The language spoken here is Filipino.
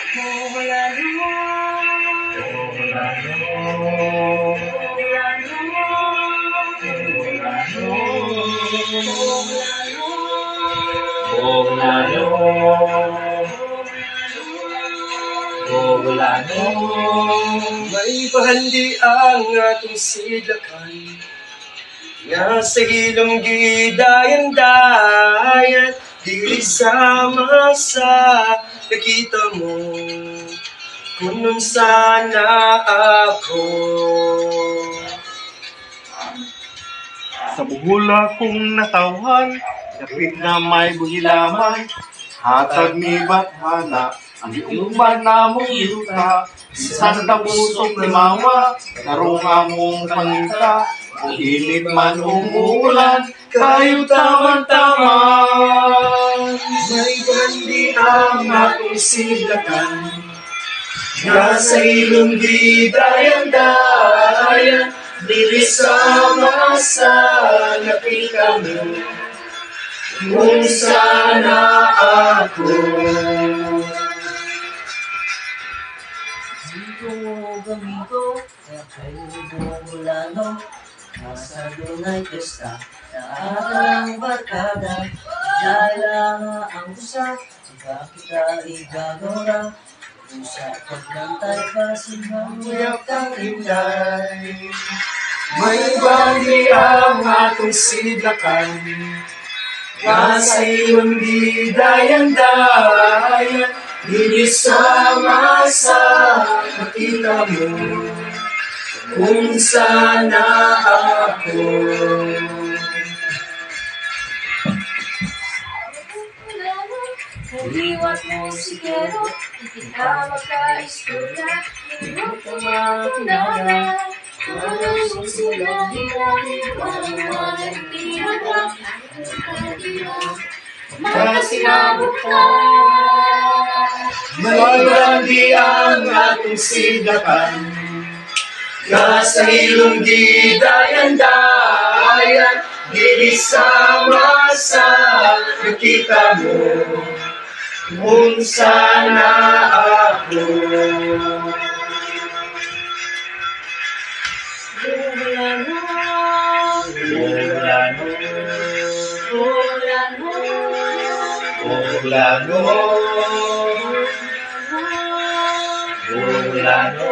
Poblano, Poblano, Poblano, May bahandi ang atong sidlakan, nga sa ilong gidayan-dayan, dili sama sa nakita mo, kunon sana ako. Sa buhula kong natawan, kapit na may buhilaman, hatag ni Bathana, ang iuban na mong yuta, sa tabusok ni Mama, karong among pangita, kung init man umuulan, kayo taman-taman. May bandi ang atong sidlakan, nga sa ilong gidayan-dayan, dili sama sa nakita mo, kung sana ako. Amigo, kaya kayo Poblano, nasa dunay pesta, sa atang barkada, dala ang usa, sika kita igagora, kung sa paglantay pa sinangyak ang inday. May bandi ang atong sidlakan, nga sa ilong gidayan-dayan, dili sama sa nakita mo, kung sana ako. Liwat mo siguro, hindi ka magka-istorya, hindi ka makunara. Walang susulang walang tira, makasinabot ka. May bandi ang atong sidlakan, nga sa ilong gidayan-dayan, dili sama sa nakita mo, kung sana ako. Poblano, Poblano, Poblano, Poblano, Poblano.